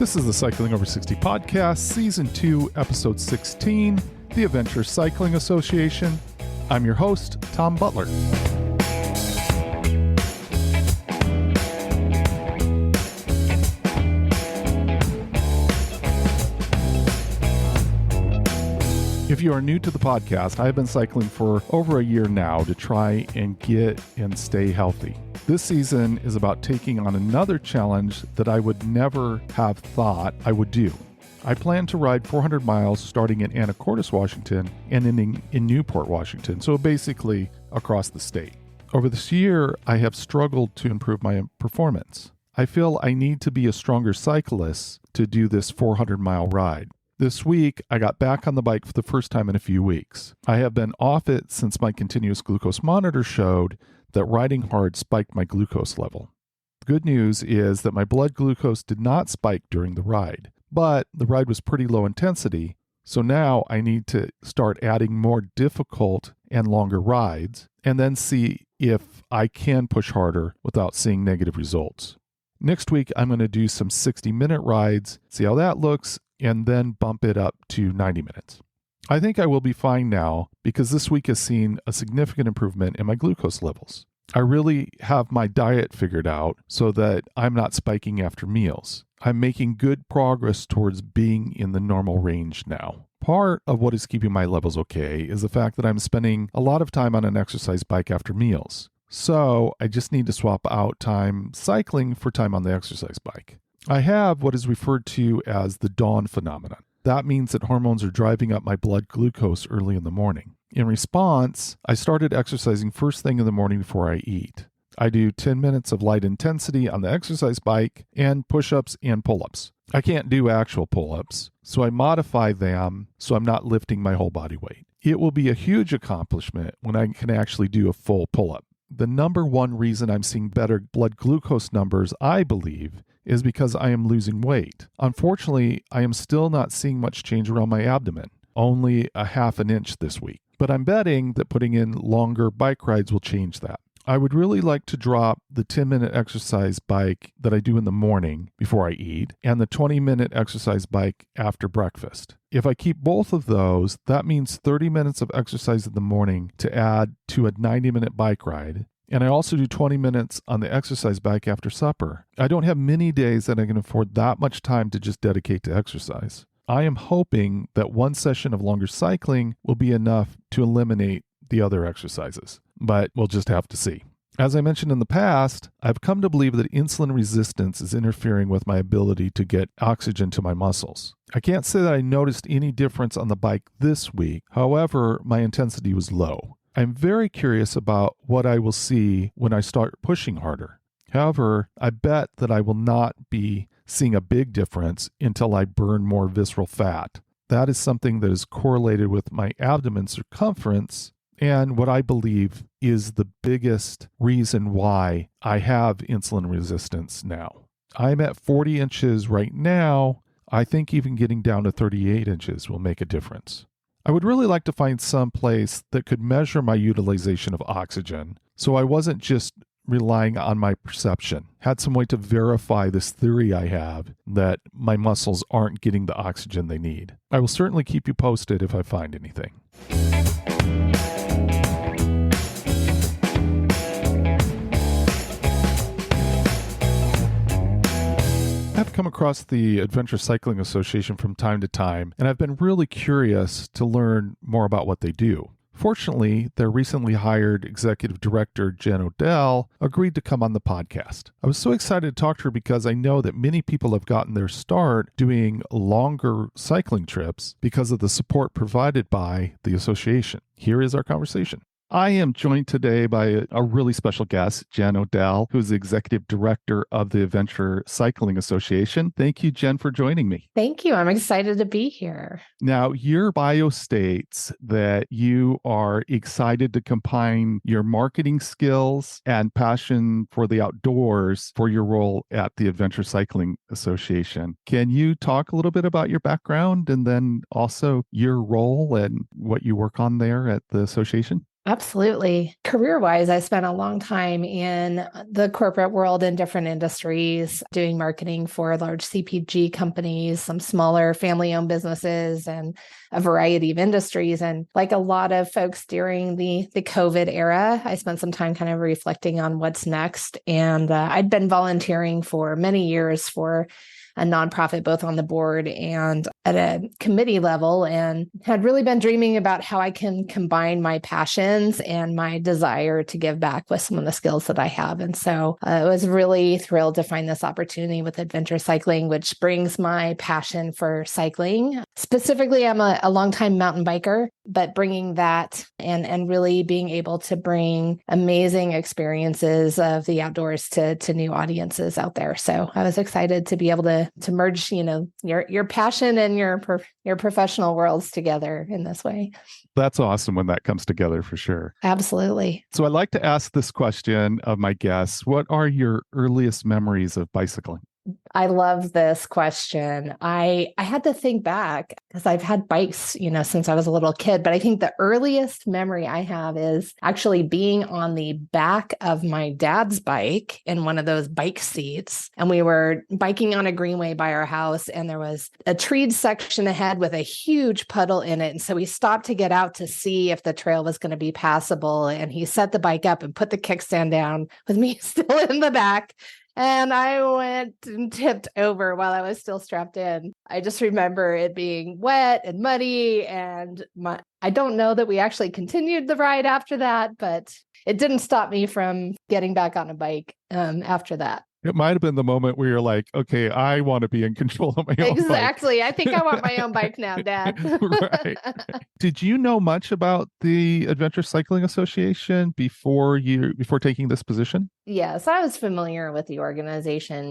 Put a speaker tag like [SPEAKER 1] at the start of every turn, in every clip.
[SPEAKER 1] This is the Cycling Over 60 podcast, Season 2, Episode 16, the Adventure Cycling Association. I'm your host, Tom Butler. If you are new to the podcast, I've been cycling for over a year now to try and get and stay healthy. This season is about taking on another challenge that I would never have thought I would do. I plan to ride 400 miles starting in Anacortes, Washington and ending in Newport, Washington, so basically across the state. Over this year, I have struggled to improve my performance. I feel I need to be a stronger cyclist to do this 400-mile ride. This week, I got back on the bike for the first time in a few weeks. I have been off it since my continuous glucose monitor showed that riding hard spiked my glucose level. The good news is that my blood glucose did not spike during the ride, but the ride was pretty low intensity, so now I need to start adding more difficult and longer rides and then see if I can push harder without seeing negative results. Next week, I'm going to do some 60-minute rides, see how that looks, and then bump it up to 90 minutes. I think I will be fine now because this week has seen a significant improvement in my glucose levels. I really have my diet figured out so that I'm not spiking after meals. I'm making good progress towards being in the normal range now. Part of what is keeping my levels okay is the fact that I'm spending a lot of time on an exercise bike after meals. So I just need to swap out time cycling for time on the exercise bike. I have what is referred to as the dawn phenomenon. That means that hormones are driving up my blood glucose early in the morning. In response, I started exercising first thing in the morning before I eat. I do 10 minutes of light intensity on the exercise bike and push-ups and pull-ups. I can't do actual pull-ups, so I modify them so I'm not lifting my whole body weight. It will be a huge accomplishment when I can actually do a full pull-up. The number one reason I'm seeing better blood glucose numbers, I believe, is because I am losing weight. Unfortunately, I am still not seeing much change around my abdomen, only a half an inch this week. But I'm betting that putting in longer bike rides will change that. I would really like to drop the 10-minute exercise bike that I do in the morning before I eat and the 20-minute exercise bike after breakfast. If I keep both of those, that means 30 minutes of exercise in the morning to add to a 90-minute bike ride. And I also do 20 minutes on the exercise bike after supper. I don't have many days that I can afford that much time to just dedicate to exercise. I am hoping that one session of longer cycling will be enough to eliminate the other exercises, but we'll just have to see. As I mentioned in the past, I've come to believe that insulin resistance is interfering with my ability to get oxygen to my muscles. I can't say that I noticed any difference on the bike this week. However, my intensity was low. I'm very curious about what I will see when I start pushing harder. However, I bet that I will not be seeing a big difference until I burn more visceral fat. That is something that is correlated with my abdomen circumference and what I believe is the biggest reason why I have insulin resistance now. I'm at 40 inches right now. I think even getting down to 38 inches will make a difference. I would really like to find some place that could measure my utilization of oxygen so I wasn't just relying on my perception. Had some way to verify this theory I have that my muscles aren't getting the oxygen they need. I will certainly keep you posted if I find anything. I've come across the Adventure Cycling Association from time to time, and I've been really curious to learn more about what they do. Fortunately, their recently hired executive director, Jen Odell, agreed to come on the podcast. I was so excited to talk to her because I know that many people have gotten their start doing longer cycling trips because of the support provided by the association. Here is our conversation. I am joined today by a really special guest, Jen Odell, who's the executive director of the Adventure Cycling Association. Thank you, Jen, for joining me.
[SPEAKER 2] Thank you. I'm excited to be here.
[SPEAKER 1] Now, your bio states that you are excited to combine your marketing skills and passion for the outdoors for your role at the Adventure Cycling Association. Can you talk a little bit about your background and then also your role and what you work on there at the association?
[SPEAKER 2] Absolutely. Career-wise, I spent a long time in the corporate world in different industries, doing marketing for large CPG companies, some smaller family-owned businesses, and a variety of industries. And like a lot of folks during the COVID era, I spent some time kind of reflecting on what's next. And I'd been volunteering for many years for a nonprofit, both on the board and at a committee level, and had really been dreaming about how I can combine my passions and my desire to give back with some of the skills that I have. And so I was really thrilled to find this opportunity with adventure cycling, which brings my passion for cycling. Specifically, I'm a longtime mountain biker, but bringing that and really being able to bring amazing experiences of the outdoors to new audiences out there. So I was excited to be able to merge, your passion and your professional worlds together in this way.
[SPEAKER 1] That's awesome when that comes together for sure.
[SPEAKER 2] Absolutely.
[SPEAKER 1] So I like to ask this question of my guests. What are your earliest memories of bicycling?
[SPEAKER 2] I love this question. I had to think back because I've had bikes, since I was a little kid, but I think the earliest memory I have is actually being on the back of my dad's bike in one of those bike seats. And we were biking on a greenway by our house, and there was a treed section ahead with a huge puddle in it. And so we stopped to get out to see if the trail was going to be passable. And he set the bike up and put the kickstand down with me still in the back. And I went and tipped over while I was still strapped in. I just remember it being wet and muddy. And I don't know that we actually continued the ride after that, but it didn't stop me from getting back on a bike after that.
[SPEAKER 1] It might have been the moment where you're like, okay, I want to be in control of my own bike.
[SPEAKER 2] Exactly. I think I want my own bike now, Dad.
[SPEAKER 1] Right. Did you know much about the Adventure Cycling Association before taking this position?
[SPEAKER 2] Yes, I was familiar with the organization.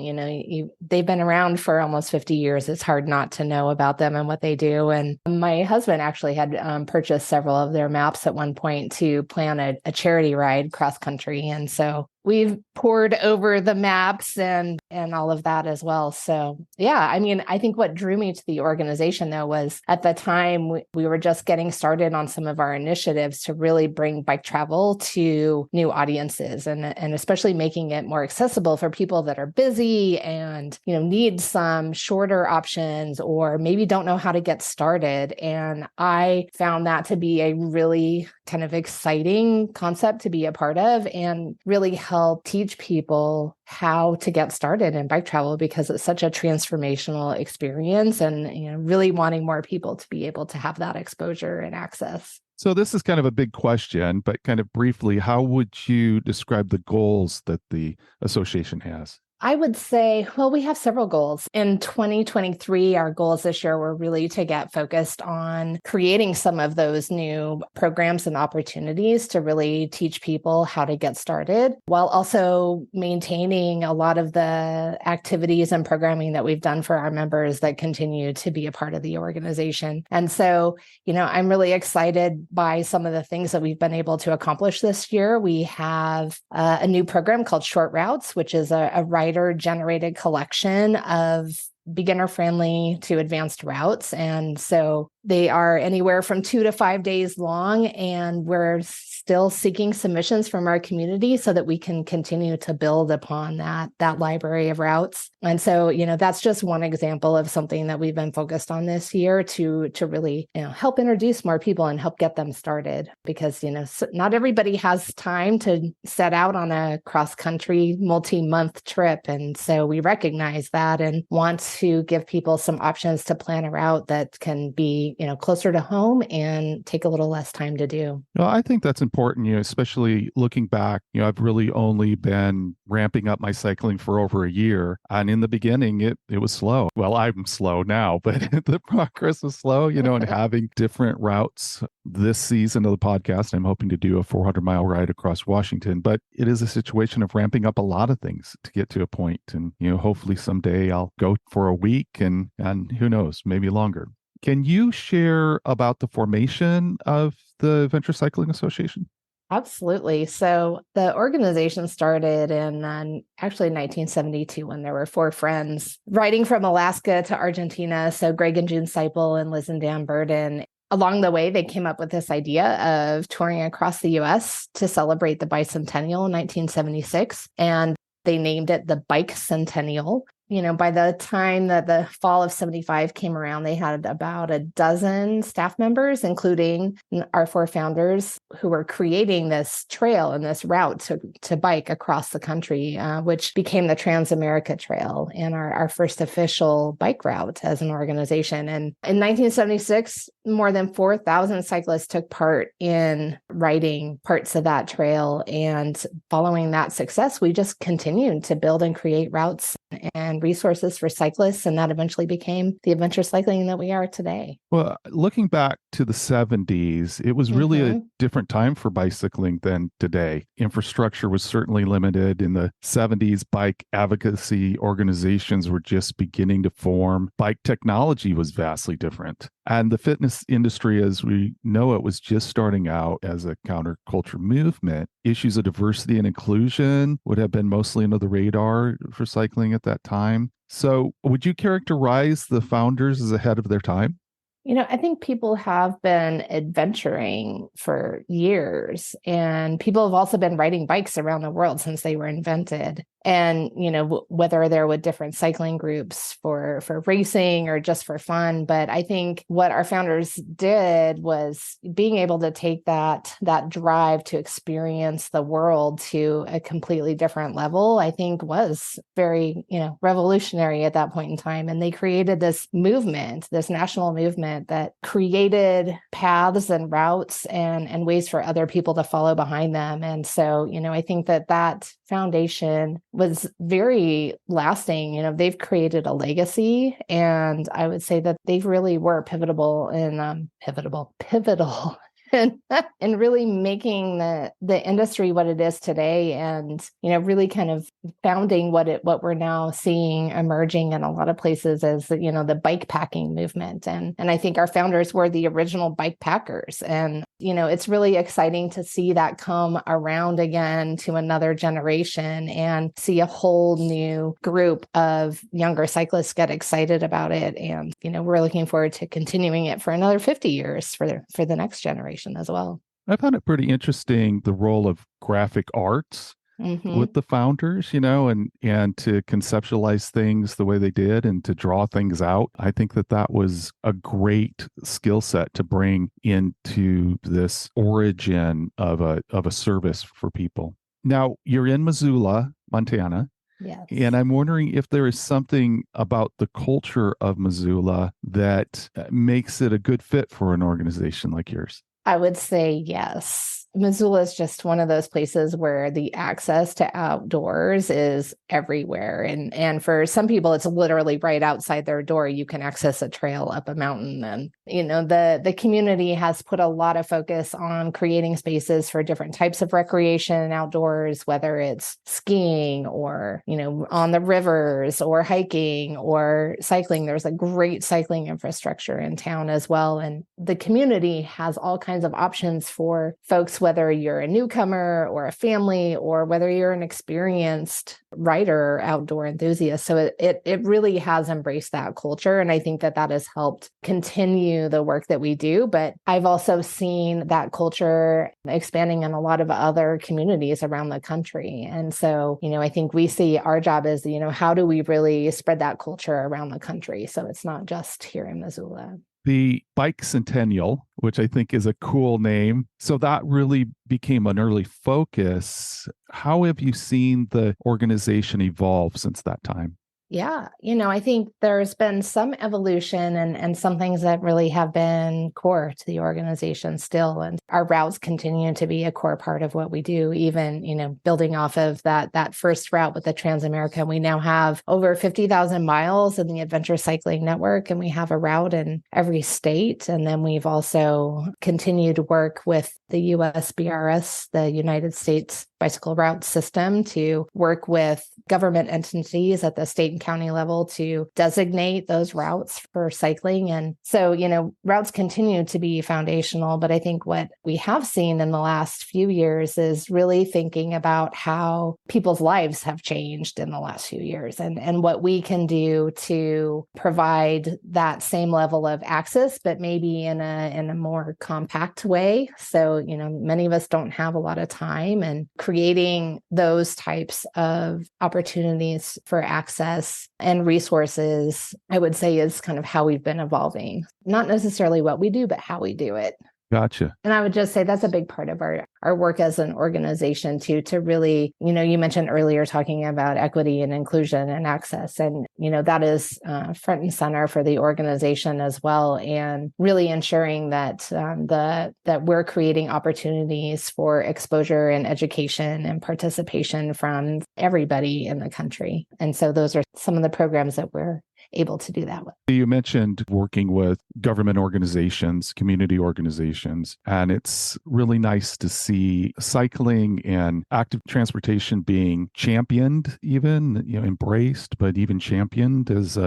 [SPEAKER 2] They've been around for almost 50 years. It's hard not to know about them and what they do. And my husband actually had purchased several of their maps at one point to plan a charity ride cross country. And so we've poured over the maps and all of that as well. So yeah, I think what drew me to the organization though was at the time we were just getting started on some of our initiatives to really bring bike travel to new audiences and especially making it more accessible for people that are busy and, need some shorter options or maybe don't know how to get started. And I found that to be a really kind of exciting concept to be a part of and really help teach people how to get started in bike travel because it's such a transformational experience and, really wanting more people to be able to have that exposure and access.
[SPEAKER 1] So this is kind of a big question, but kind of briefly, how would you describe the goals that the association has?
[SPEAKER 2] I would say, well, we have several goals. In 2023, our goals this year were really to get focused on creating some of those new programs and opportunities to really teach people how to get started, while also maintaining a lot of the activities and programming that we've done for our members that continue to be a part of the organization. And so, I'm really excited by some of the things that we've been able to accomplish this year. We have a new program called Short Routes, which is a generated collection of beginner-friendly to advanced routes. And so they are anywhere from 2 to 5 days long, and we're still seeking submissions from our community so that we can continue to build upon that library of routes. And so, that's just one example of something that we've been focused on this year to really, help introduce more people and help get them started because, not everybody has time to set out on a cross-country multi-month trip. And so we recognize that and want to give people some options to plan a route that can be, closer to home and take a little less time to do.
[SPEAKER 1] Well, I think that's important, especially looking back, I've really only been ramping up my cycling for over a year. And in the beginning, it was slow. Well, I'm slow now, but the progress was slow, and having different routes this season of the podcast, I'm hoping to do a 400-mile ride across Washington, but it is a situation of ramping up a lot of things to get to a point. And, hopefully someday I'll go for a week and who knows, maybe longer. Can you share about the formation of the Adventure Cycling Association?
[SPEAKER 2] Absolutely. So the organization started in actually 1972 when there were 4 friends riding from Alaska to Argentina. So Greg and June Seipel and Liz and Dan Burden. along the way, they came up with this idea of touring across the US to celebrate the bicentennial in 1976. And they named it the Bike Centennial. By the time that the fall of 75 came around, they had about a dozen staff members, including our 4 founders, who were creating this trail and this route to bike across the country, which became the Trans-America Trail and our first official bike route as an organization. And in 1976, more than 4,000 cyclists took part in riding parts of that trail. And following that success, we just continued to build and create routes and resources for cyclists, and that eventually became the adventure cycling that we are today.
[SPEAKER 1] Well, looking back to the 70s, it was really a different time for bicycling than today. Infrastructure was certainly limited. In the 70s, bike advocacy organizations were just beginning to form. Bike technology was vastly different. And the fitness industry, as we know it, was just starting out as a counterculture movement. Issues of diversity and inclusion would have been mostly under the radar for cycling at that time. So would you characterize the founders as ahead of their time?
[SPEAKER 2] I think people have been adventuring for years, and people have also been riding bikes around the world since they were invented. And, whether they're with different cycling groups for racing or just for fun. But I think what our founders did was being able to take that drive to experience the world to a completely different level, I think was very, revolutionary at that point in time. And they created this movement, this national movement that created paths and routes and ways for other people to follow behind them. And so, I think that foundation was very lasting. They've created a legacy, and I would say that they really were pivotal and really making the industry what it is today, and really kind of founding what we're now seeing emerging in a lot of places as the bike packing movement. And I think our founders were the original bike packers, and it's really exciting to see that come around again to another generation and see a whole new group of younger cyclists get excited about it. And we're looking forward to continuing it for another 50 years for the next generation as well.
[SPEAKER 1] I found it pretty interesting, the role of graphic arts with the founders, and to conceptualize things the way they did and to draw things out. I think that was a great skill set to bring into this origin of a service for people. Now, you're in Missoula, Montana.
[SPEAKER 2] Yes.
[SPEAKER 1] And I'm wondering if there is something about the culture of Missoula that makes it a good fit for an organization like yours.
[SPEAKER 2] I would say yes. Missoula is just one of those places where the access to outdoors is everywhere. And for some people, it's literally right outside their door. You can access a trail up a mountain. And, the community has put a lot of focus on creating spaces for different types of recreation and outdoors, whether it's skiing or, on the rivers or hiking or cycling. There's a great cycling infrastructure in town as well. And the community has all kinds of options for folks, whether you're a newcomer or a family, or whether you're an experienced rider or outdoor enthusiast. So it really has embraced that culture. And I think that has helped continue the work that we do. But I've also seen that culture expanding in a lot of other communities around the country. And so, I think we see our job as, how do we really spread that culture around the country? So it's not just here in Missoula.
[SPEAKER 1] The Bike Centennial, which I think is a cool name. So that really became an early focus. How have you seen the organization evolve since that time?
[SPEAKER 2] Yeah, I think there's been some evolution and some things that really have been core to the organization still. And our routes continue to be a core part of what we do, even, building off of that first route with the Trans-America. We now have over 50,000 miles in the Adventure Cycling Network, and we have a route in every state. And then we've also continued to work with the USBRS, the United States bicycle route system to work with government entities at the state and county level to designate those routes for cycling. And so, routes continue to be foundational, but I think what we have seen in the last few years is really thinking about how people's lives have changed in the last few years and what we can do to provide that same level of access, but maybe in a more compact way. So, many of us don't have a lot of time, and creating those types of opportunities for access and resources, I would say, is kind of how we've been evolving. Not necessarily what we do, but how we do it.
[SPEAKER 1] Gotcha.
[SPEAKER 2] And I would just say that's a big part of our work as an organization too, to really, you mentioned earlier talking about equity and inclusion and access. And, that is front and center for the organization as well. And really ensuring that that we're creating opportunities for exposure and education and participation from everybody in the country. And so those are some of the programs that we're able to do that with.
[SPEAKER 1] You mentioned working with government organizations, community organizations, and it's really nice to see cycling and active transportation being championed, even, embraced, but even championed as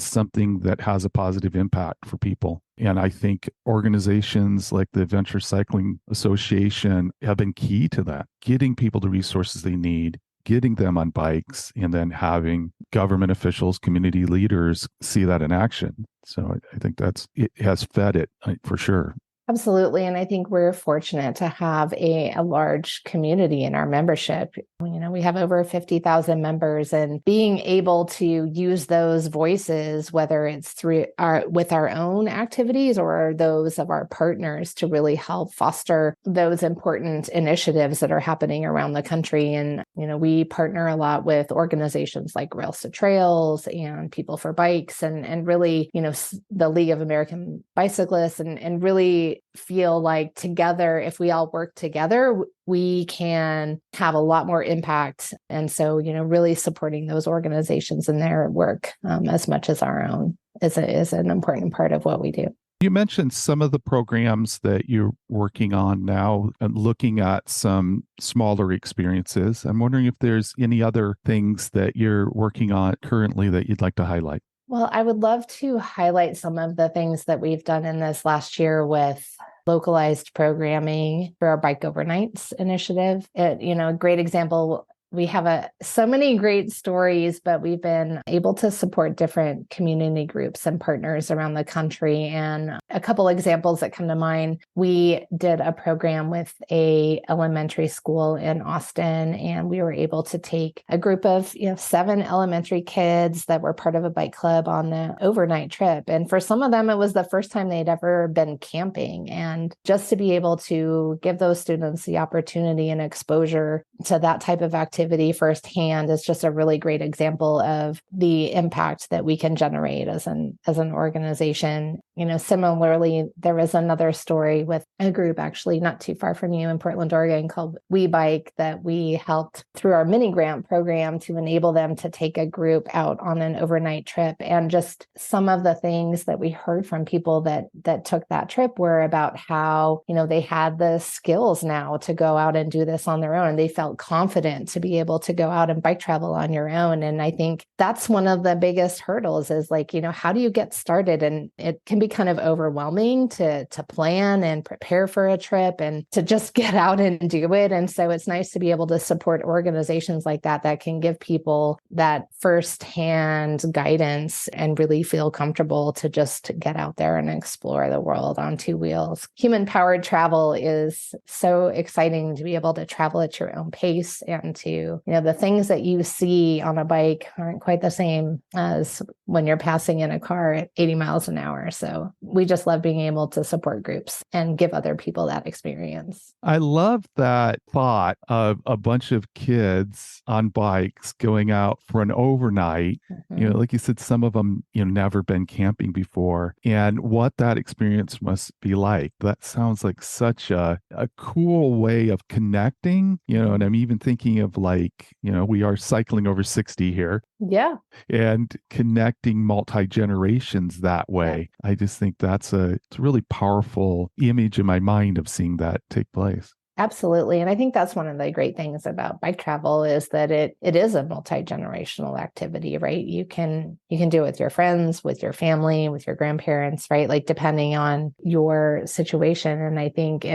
[SPEAKER 1] something that has a positive impact for people. And I think organizations like the Adventure Cycling Association have been key to that, getting people the resources they need, getting them on bikes, and then having government officials, community leaders see that in action. So I think it has fed it for sure.
[SPEAKER 2] Absolutely. And I think we're fortunate to have a large community in our membership. We have over 50,000 members, and being able to use those voices, whether it's with our own activities or those of our partners, to really help foster those important initiatives that are happening around the country. And, we partner a lot with organizations like Rails to Trails and People for Bikes and really, the League of American Bicyclists, and really feel like together, if we all work together, we can have a lot more impact. And so, really supporting those organizations in their work as much as our own is an important part of what we do.
[SPEAKER 1] You mentioned some of the programs that you're working on now and looking at some smaller experiences. I'm wondering if there's any other things that you're working on currently that you'd like to highlight.
[SPEAKER 2] Well, I would love to highlight some of the things that we've done in this last year with localized programming for our Bike Overnights initiative. A great example. We have so many great stories, but we've been able to support different community groups and partners around the country. And a couple examples that come to mind, we did a program with a elementary school in Austin, and we were able to take a group of 7 elementary kids that were part of a bike club on the overnight trip. And for some of them, it was the first time they'd ever been camping. And just to be able to give those students the opportunity and exposure to that type of activity firsthand is just a really great example of the impact that we can generate as an organization. Similarly, there was another story with a group actually not too far from you in Portland, Oregon, called We Bike, that we helped through our mini grant program to enable them to take a group out on an overnight trip. And just some of the things that we heard from people that took that trip were about how, they had the skills now to go out and do this on their own. And they felt confident to be able to go out and bike travel on your own. And I think that's one of the biggest hurdles is how do you get started? And it can be kind of overwhelming to plan and prepare for a trip and to just get out and do it. And so it's nice to be able to support organizations like that can give people that firsthand guidance and really feel comfortable to just get out there and explore the world on 2 wheels. Human-powered travel is so exciting to be able to travel at your own pace, and to, the things that you see on a bike aren't quite the same as when you're passing in a car at 80 miles an hour. So we just love being able to support groups and give other people that experience.
[SPEAKER 1] I love that thought of a bunch of kids on bikes going out for an overnight.
[SPEAKER 2] Mm-hmm.
[SPEAKER 1] Like you said, some of them, never been camping before, and what that experience must be like. That sounds like such a cool way of connecting, and I'm even thinking of we are cycling over 60 here.
[SPEAKER 2] Yeah.
[SPEAKER 1] And connecting multi-generations that way. I just think it's a really powerful image in my mind of seeing that take place.
[SPEAKER 2] Absolutely. And I think that's one of the great things about bike travel is that it is a multi-generational activity, right? You can do it with your friends, with your family, with your grandparents, right? Like depending on your situation. And I think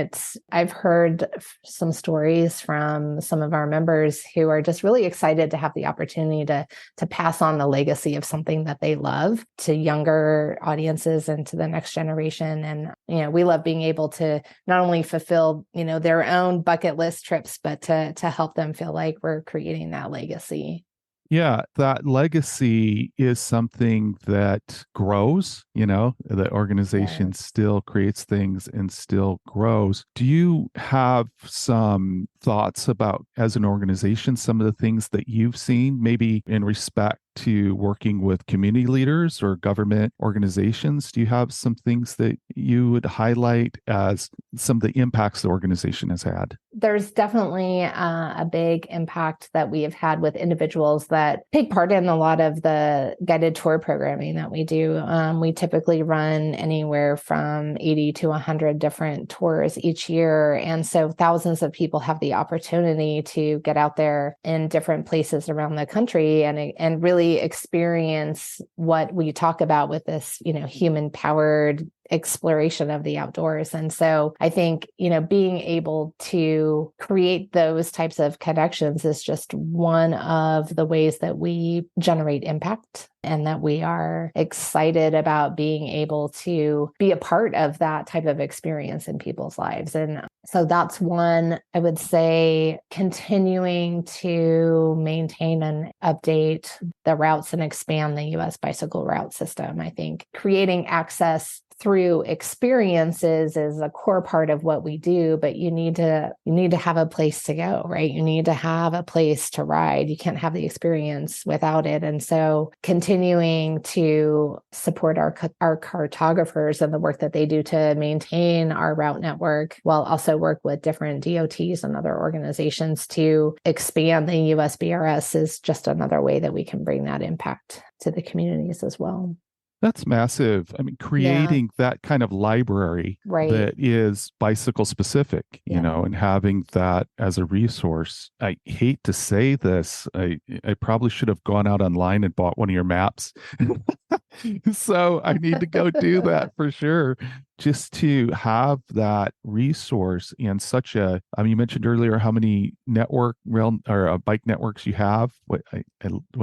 [SPEAKER 2] I've heard some stories from some of our members who are just really excited to have the opportunity to pass on the legacy of something that they love to younger audiences and to the next generation. And, we love being able to not only fulfill, their own bucket list trips, but to help them feel like we're creating that legacy.
[SPEAKER 1] Yeah, that legacy is something that grows, the organization
[SPEAKER 2] Yes.
[SPEAKER 1] still creates things and still grows. Do you have some thoughts about, as an organization, some of the things that you've seen, maybe in respect to working with community leaders or government organizations? Do you have some things that you would highlight as some of the impacts the organization has had?
[SPEAKER 2] There's definitely a big impact that we have had with individuals that take part in a lot of the guided tour programming that we do. We typically run anywhere from 80 to 100 different tours each year. And so thousands of people have the opportunity to get out there in different places around the country and really experience what we talk about with this, human powered exploration of the outdoors. And so I think, being able to create those types of connections is just one of the ways that we generate impact and that we are excited about being able to be a part of that type of experience in people's lives. And so that's one, I would say, continuing to maintain and update the routes and expand the U.S. bicycle route system. I think creating access through experiences is a core part of what we do, but you need to have a place to go, right? You need to have a place to ride. You can't have the experience without it. And so continuing to support our cartographers and the work that they do to maintain our route network, while also work with different DOTs and other organizations to expand the USBRS is just another way that we can bring that impact to the communities as well.
[SPEAKER 1] That's massive. I mean,
[SPEAKER 2] Yeah,
[SPEAKER 1] creating that kind of library
[SPEAKER 2] right.
[SPEAKER 1] that is bicycle specific,
[SPEAKER 2] Yeah.
[SPEAKER 1] and having that as a resource. I hate to say this. I probably should have gone out online and bought one of your maps. So I need to go do that for sure. Just to have that resource in such you mentioned earlier how many bike networks you have. What's that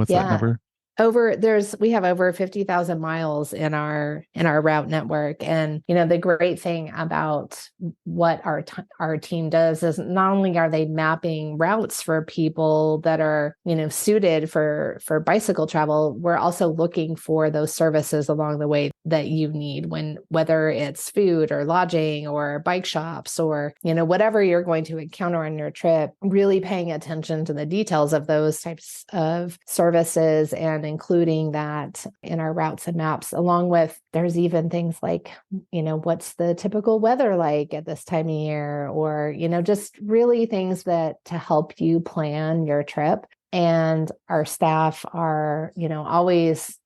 [SPEAKER 2] Yeah.
[SPEAKER 1] number?
[SPEAKER 2] We have over 50,000 miles in our route network. And, the great thing about what our team does is not only are they mapping routes for people that are, suited for bicycle travel, we're also looking for those services along the way that you need whether it's food or lodging or bike shops or, whatever you're going to encounter on your trip, really paying attention to the details of those types of services and including that in our routes and maps, along with there's even things like, what's the typical weather like at this time of year, or, just really things that to help you plan your trip. And our staff are, always,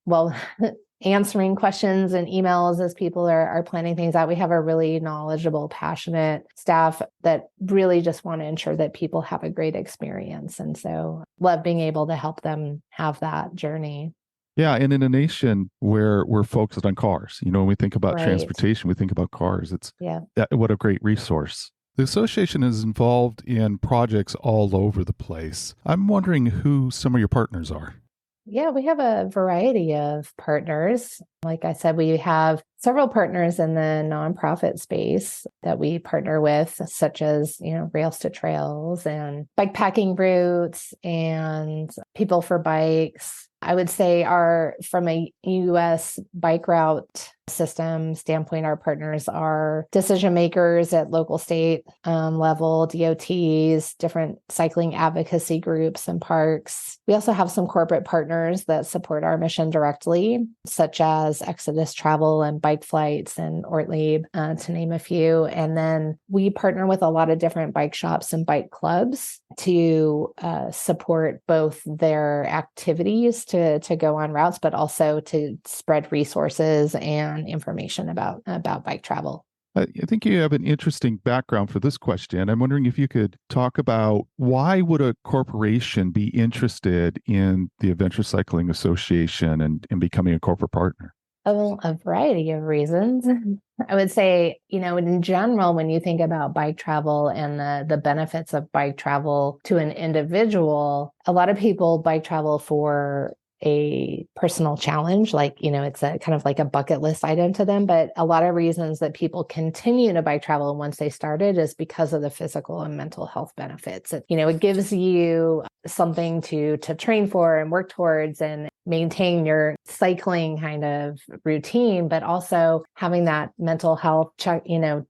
[SPEAKER 2] answering questions and emails as people are planning things out. We have a really knowledgeable, passionate staff that really just want to ensure that people have a great experience. And so love being able to help them have that journey.
[SPEAKER 1] Yeah, and in a nation where we're focused on cars, when we think about
[SPEAKER 2] Right.
[SPEAKER 1] transportation, we think about cars.
[SPEAKER 2] Yeah.
[SPEAKER 1] What a great resource. The association is involved in projects all over the place. I'm wondering who some of your partners are.
[SPEAKER 2] Yeah, we have a variety of partners. Like I said, we have several partners in the nonprofit space that we partner with, such as, Rails to Trails and bikepacking routes and People for Bikes. I would say from a U.S. bike route system standpoint, our partners are decision makers at local, state level, DOTs, different cycling advocacy groups and parks. We also have some corporate partners that support our mission directly, such as Exodus Travel and Bike Flights and Ortlieb, to name a few. And then we partner with a lot of different bike shops and bike clubs to support both their activities to go on routes, but also to spread resources and information about bike travel.
[SPEAKER 1] I think you have an interesting background for this question. I'm wondering if you could talk about why would a corporation be interested in the Adventure Cycling Association and becoming a corporate partner?
[SPEAKER 2] A variety of reasons. I would say, in general, when you think about bike travel and the benefits of bike travel to an individual, a lot of people bike travel for a personal challenge, it's a kind of like a bucket list item to them. But a lot of reasons that people continue to bike travel once they started is because of the physical and mental health benefits. It gives you something to train for and work towards and maintain your cycling kind of routine, but also having that mental health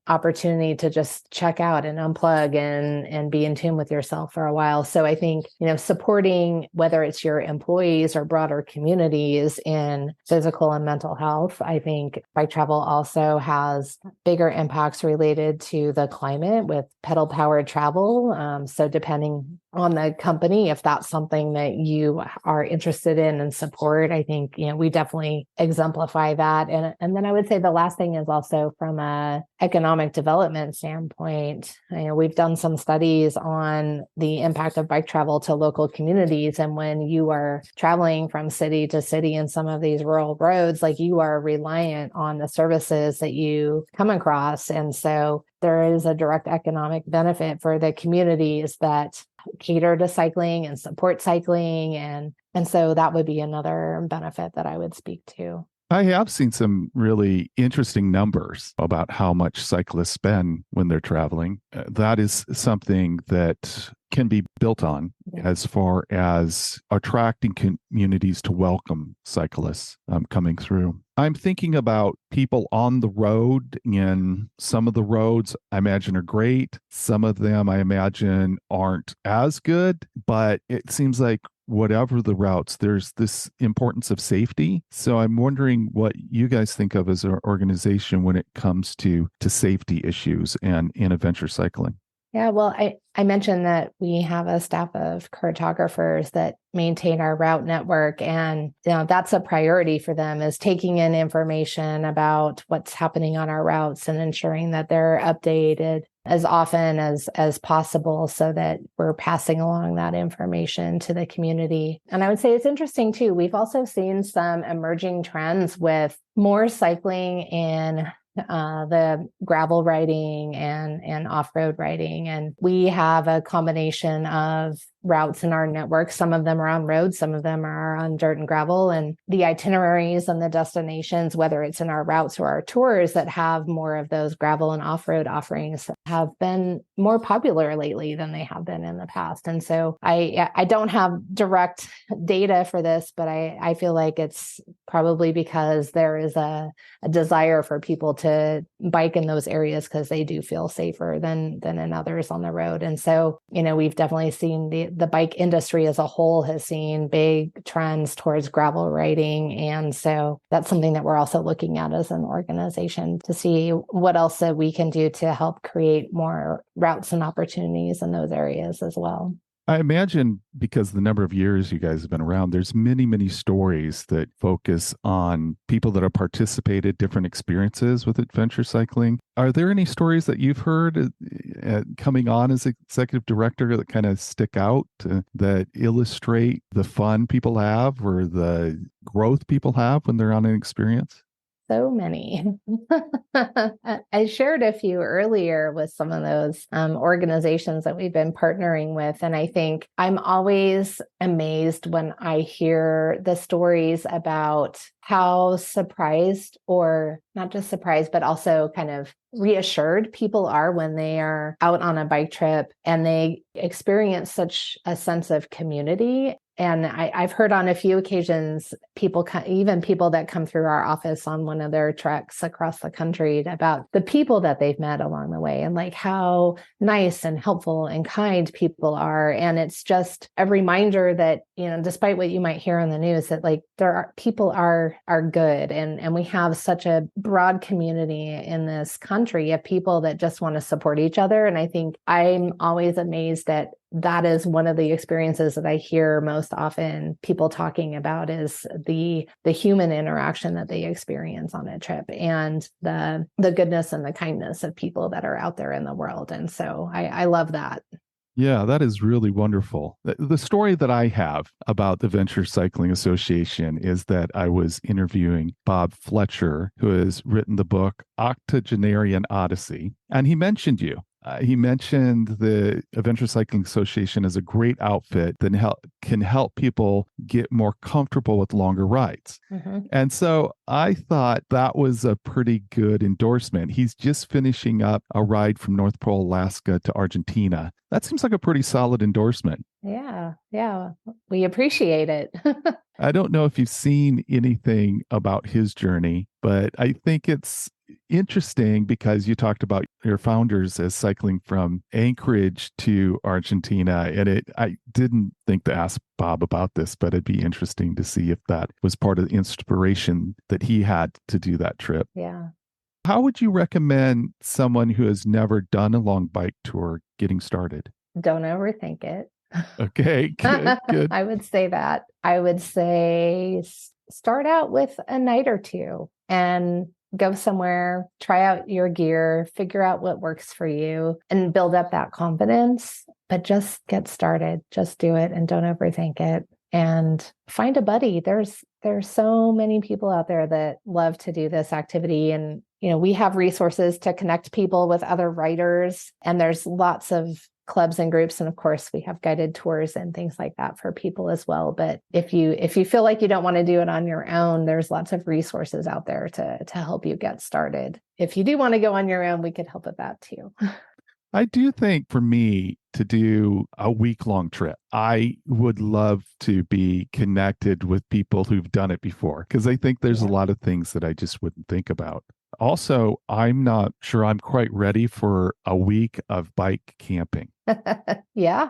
[SPEAKER 2] opportunity to just check out and unplug and be in tune with yourself for a while. So I think, supporting whether it's your employees or broader communities in physical and mental health, I think bike travel also has bigger impacts related to the climate with pedal powered travel. So depending on the company, if that's something that you are interested in and support, I think, we definitely exemplify that. And then I would say the last thing is also from a economic development standpoint. We've done some studies on the impact of bike travel to local communities. And when you are traveling from city to city in some of these rural roads, you are reliant on the services that you come across. And so there is a direct economic benefit for the communities that cater to cycling and support cycling. And so that would be another benefit that I would speak to.
[SPEAKER 1] I have seen some really interesting numbers about how much cyclists spend when they're traveling. That is something that can be built on as far as attracting communities to welcome cyclists coming through. I'm thinking about people on the road, and some of the roads I imagine are great. Some of them I imagine aren't as good, but it seems like whatever the routes, there's this importance of safety. So I'm wondering what you guys think of as an organization when it comes to safety issues and in adventure cycling.
[SPEAKER 2] Yeah, well, I mentioned that we have a staff of cartographers that maintain our route network. And that's a priority for them, is taking in information about what's happening on our routes and ensuring that they're updated as often as possible so that we're passing along that information to the community. And I would say it's interesting too. We've also seen some emerging trends with more cycling in the gravel riding and off-road riding. And we have a combination of routes in our network. Some of them are on roads, some of them are on dirt and gravel. And the itineraries and the destinations, whether it's in our routes or our tours that have more of those gravel and off-road offerings, have been more popular lately than they have been in the past. And so I don't have direct data for this, but I feel like it's probably because there is a desire for people to bike in those areas because they do feel safer than in others on the road. And so, we've definitely seen the bike industry as a whole has seen big trends towards gravel riding. And so that's something that we're also looking at as an organization to see what else that we can do to help create more routes and opportunities in those areas as well.
[SPEAKER 1] I imagine because the number of years you guys have been around, there's many, many stories that focus on people that have participated, different experiences with adventure cycling. Are there any stories that you've heard coming on as executive director that kind of stick out that illustrate the fun people have or the growth people have when they're on an experience?
[SPEAKER 2] So many. I shared a few earlier with some of those organizations that we've been partnering with. And I think I'm always amazed when I hear the stories about how surprised, or not just surprised, but also kind of reassured people are when they are out on a bike trip and they experience such a sense of community. And I've heard on a few occasions, even people that come through our office on one of their treks across the country, about the people that they've met along the way and like how nice and helpful and kind people are. And it's just a reminder that, despite what you might hear on the news, that people are good. And we have such a broad community in this country of people that just want to support each other. And I think I'm always amazed at that is one of the experiences that I hear most often people talking about is the human interaction that they experience on a trip and the goodness and the kindness of people that are out there in the world. And so I love that.
[SPEAKER 1] Yeah, that is really wonderful. The story that I have about the Venture Cycling Association is that I was interviewing Bob Fletcher, who has written the book Octogenarian Odyssey, and he mentioned you. He mentioned the Adventure Cycling Association as a great outfit that can help people get more comfortable with longer rides.
[SPEAKER 2] Mm-hmm.
[SPEAKER 1] And so I thought that was a pretty good endorsement. He's just finishing up a ride from North Pole, Alaska to Argentina. That seems like a pretty solid endorsement.
[SPEAKER 2] Yeah. We appreciate it.
[SPEAKER 1] I don't know if you've seen anything about his journey, but I think it's interesting because you talked about your founders as cycling from Anchorage to Argentina. And I didn't think to ask Bob about this, but it'd be interesting to see if that was part of the inspiration that he had to do that trip.
[SPEAKER 2] Yeah.
[SPEAKER 1] How would you recommend someone who has never done a long bike tour getting started?
[SPEAKER 2] Don't overthink it.
[SPEAKER 1] Okay, good.
[SPEAKER 2] I would say that. I would say start out with a night or two and go somewhere, try out your gear, figure out what works for you, and build up that confidence. But just get started. Just do it and don't overthink it. And find a buddy. There's so many people out there that love to do this activity. And, we have resources to connect people with other riders. And there's lots of clubs and groups. And of course, we have guided tours and things like that for people as well. But if you feel like you don't want to do it on your own, there's lots of resources out there to help you get started. If you do want to go on your own, we could help with that too.
[SPEAKER 1] I do think for me to do a week-long trip, I would love to be connected with people who've done it before, because I think there's a lot of things that I just wouldn't think about. Also, I'm not sure I'm quite ready for a week of bike camping.
[SPEAKER 2] Yeah.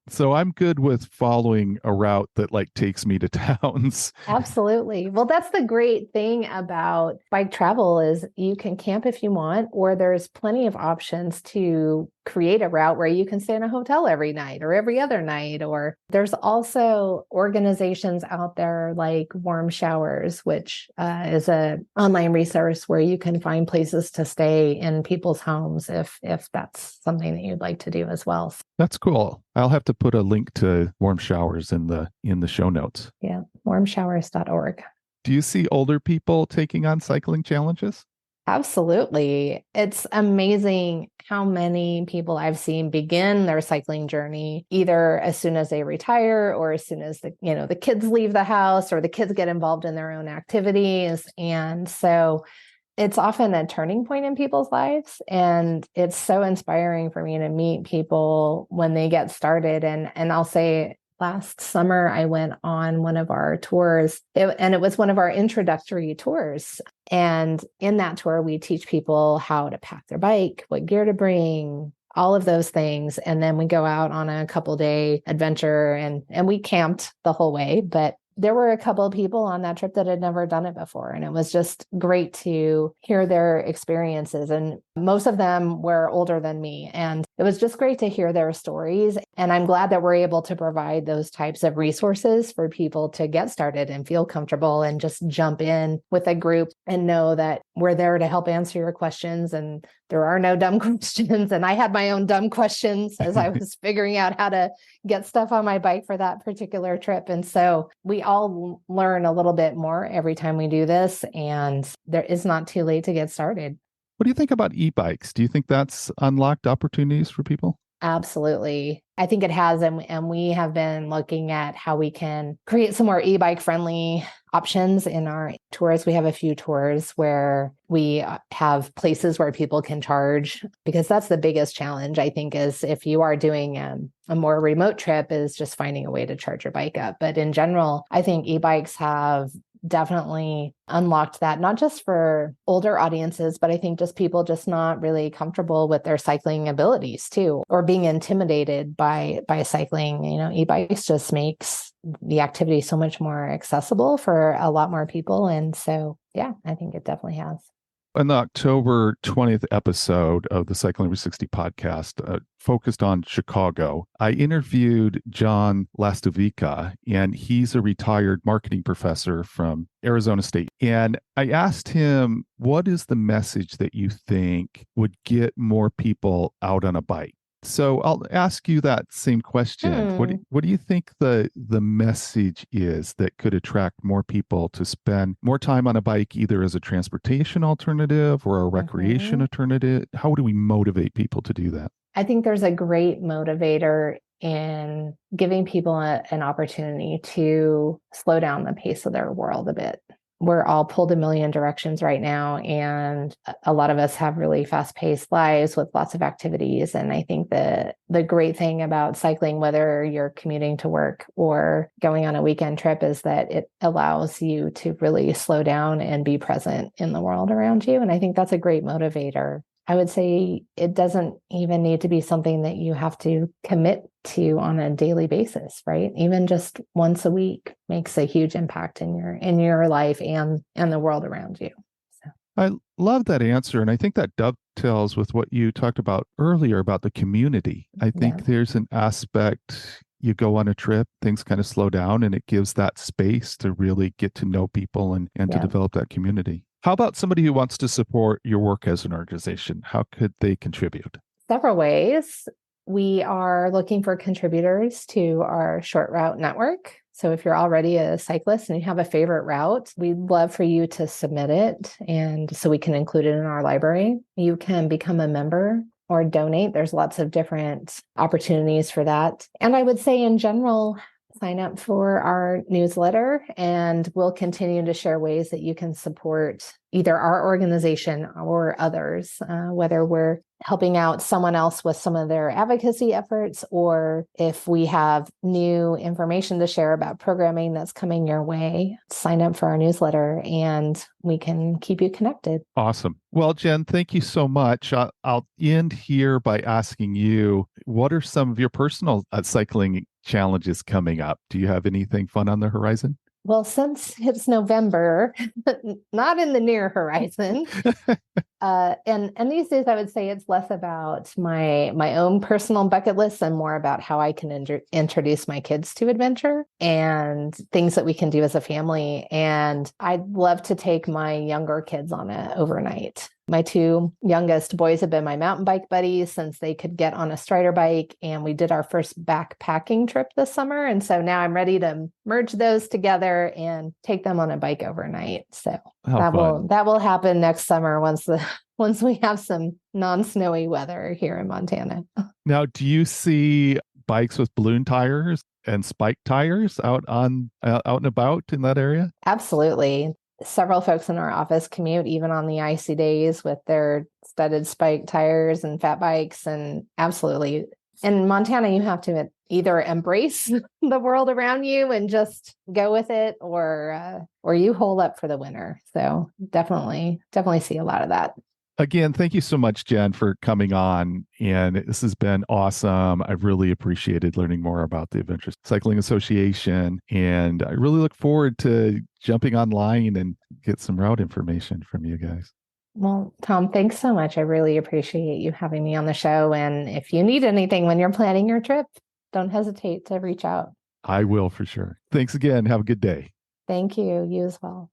[SPEAKER 1] So I'm good with following a route that takes me to towns.
[SPEAKER 2] Absolutely. Well, that's the great thing about bike travel is you can camp if you want, or there's plenty of options to create a route where you can stay in a hotel every night or every other night. Or there's also organizations out there like Warm Showers, which is an online resource where you can find places to stay in people's homes if that's something that you'd like to do as well.
[SPEAKER 1] That's cool. I'll have to put a link to Warm Showers in the show notes.
[SPEAKER 2] Yeah, warmshowers.org.
[SPEAKER 1] Do you see older people taking on cycling challenges?
[SPEAKER 2] Absolutely. It's amazing how many people I've seen begin their cycling journey either as soon as they retire or as soon as the kids leave the house or the kids get involved in their own activities. And so it's often a turning point in people's lives. And it's so inspiring for me to meet people when they get started. And I'll say last summer, I went on one of our tours, and it was one of our introductory tours. And in that tour, we teach people how to pack their bike, what gear to bring, all of those things. And then we go out on a couple-day adventure and we camped the whole way. But there were a couple of people on that trip that had never done it before. And it was just great to hear their experiences. And most of them were older than me. And it was just great to hear their stories. And I'm glad that we're able to provide those types of resources for people to get started and feel comfortable and just jump in with a group and know that we're there to help answer your questions. And there are no dumb questions. And I had my own dumb questions as I was figuring out how to get stuff on my bike for that particular trip. And so we all learn a little bit more every time we do this. And there is not too late to get started.
[SPEAKER 1] What do you think about e-bikes? Do you think that's unlocked opportunities for people?
[SPEAKER 2] Absolutely. I think it has. And we have been looking at how we can create some more e-bike friendly options in our tours. We have a few tours where we have places where people can charge, because that's the biggest challenge, I think, is if you are doing a more remote trip, is just finding a way to charge your bike up. But in general, I think e-bikes have definitely unlocked that, not just for older audiences, but I think just people just not really comfortable with their cycling abilities too, or being intimidated by cycling. E-bikes just makes the activity so much more accessible for a lot more people. And so, yeah, I think it definitely has.
[SPEAKER 1] In the October 20th episode of the Cycling 360 podcast, focused on Chicago, I interviewed John Lastovica, and he's a retired marketing professor from Arizona State. And I asked him, what is the message that you think would get more people out on a bike? So I'll ask you that same question. What do you think the message is that could attract more people to spend more time on a bike, either as a transportation alternative or a recreation alternative? How do we motivate people to do that?
[SPEAKER 2] I think there's a great motivator in giving people an opportunity to slow down the pace of their world a bit. We're all pulled a million directions right now, and a lot of us have really fast-paced lives with lots of activities. And I think the great thing about cycling, whether you're commuting to work or going on a weekend trip, is that it allows you to really slow down and be present in the world around you. And I think that's a great motivator. I would say it doesn't even need to be something that you have to commit to on a daily basis, right? Even just once a week makes a huge impact in your life and the world around you. So.
[SPEAKER 1] I love that answer. And I think that dovetails with what you talked about earlier about the community. I think there's an aspect, you go on a trip, things kind of slow down, and it gives that space to really get to know people and to develop that community. How about somebody who wants to support your work as an organization? How could they contribute?
[SPEAKER 2] Several ways. We are looking for contributors to our short route network. So if you're already a cyclist and you have a favorite route, we'd love for you to submit it, and so we can include it in our library. You can become a member or donate. There's lots of different opportunities for that. And I would say in general, sign up for our newsletter, and we'll continue to share ways that you can support either our organization or others, whether we're helping out someone else with some of their advocacy efforts, or if we have new information to share about programming that's coming your way, sign up for our newsletter and we can keep you connected.
[SPEAKER 1] Awesome. Well, Jen, thank you so much. I'll end here by asking you, what are some of your personal cycling challenges coming up? Do you have anything fun on the horizon?
[SPEAKER 2] Well, since it's November, not in the near horizon. And these days, I would say it's less about my own personal bucket list and more about how I can introduce my kids to adventure and things that we can do as a family. And I'd love to take my younger kids on an overnight. My two youngest boys have been my mountain bike buddies since they could get on a Strider bike, and we did our first backpacking trip this summer. And so now I'm ready to merge those together and take them on a bike overnight. So that will happen next summer once we have some non-snowy weather here in Montana.
[SPEAKER 1] Now, do you see bikes with balloon tires and spike tires out and about in that area?
[SPEAKER 2] Absolutely. Several folks in our office commute even on the icy days with their studded spike tires and fat bikes. And absolutely. In Montana, you have to either embrace the world around you and just go with it, or you hole up for the winter. So definitely see a lot of that.
[SPEAKER 1] Again, thank you so much, Jen, for coming on. And this has been awesome. I've really appreciated learning more about the Adventure Cycling Association. And I really look forward to jumping online and get some route information from you guys.
[SPEAKER 2] Well, Tom, thanks so much. I really appreciate you having me on the show. And if you need anything when you're planning your trip, don't hesitate to reach out.
[SPEAKER 1] I will for sure. Thanks again. Have a good day.
[SPEAKER 2] Thank you. You as well.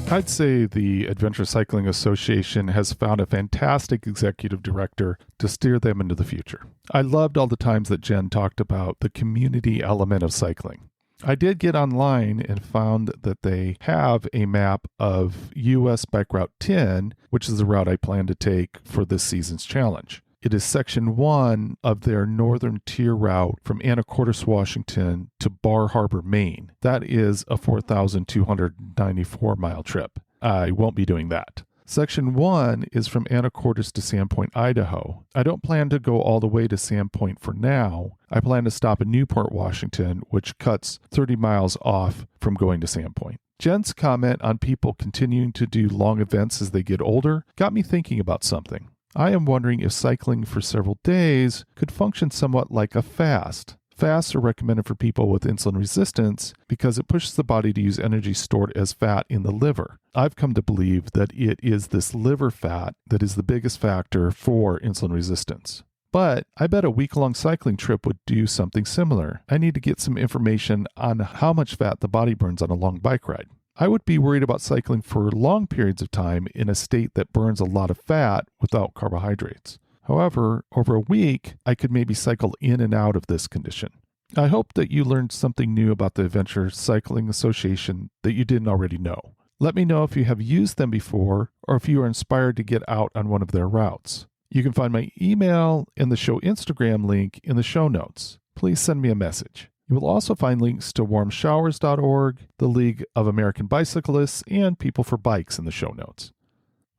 [SPEAKER 1] I'd say the Adventure Cycling Association has found a fantastic executive director to steer them into the future. I loved all the times that Jen talked about the community element of cycling. I did get online and found that they have a map of US Bike Route 10, which is the route I plan to take for this season's challenge. It is section 1 of their northern tier route from Anacortes, Washington to Bar Harbor, Maine. That is a 4,294-mile trip. I won't be doing that. Section 1 is from Anacortes to Sandpoint, Idaho. I don't plan to go all the way to Sandpoint for now. I plan to stop in Newport, Washington, which cuts 30 miles off from going to Sandpoint. Jen's comment on people continuing to do long events as they get older got me thinking about something. I am wondering if cycling for several days could function somewhat like a fast. Fasts are recommended for people with insulin resistance because it pushes the body to use energy stored as fat in the liver. I've come to believe that it is this liver fat that is the biggest factor for insulin resistance. But I bet a week-long cycling trip would do something similar. I need to get some information on how much fat the body burns on a long bike ride. I would be worried about cycling for long periods of time in a state that burns a lot of fat without carbohydrates. However, over a week, I could maybe cycle in and out of this condition. I hope that you learned something new about the Adventure Cycling Association that you didn't already know. Let me know if you have used them before or if you are inspired to get out on one of their routes. You can find my email and the show Instagram link in the show notes. Please send me a message. You will also find links to warmshowers.org, the League of American Bicyclists, and People for Bikes in the show notes.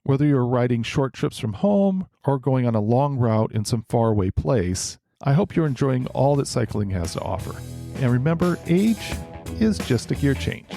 [SPEAKER 1] Whether you're riding short trips from home or going on a long route in some faraway place, I hope you're enjoying all that cycling has to offer. And remember, age is just a gear change.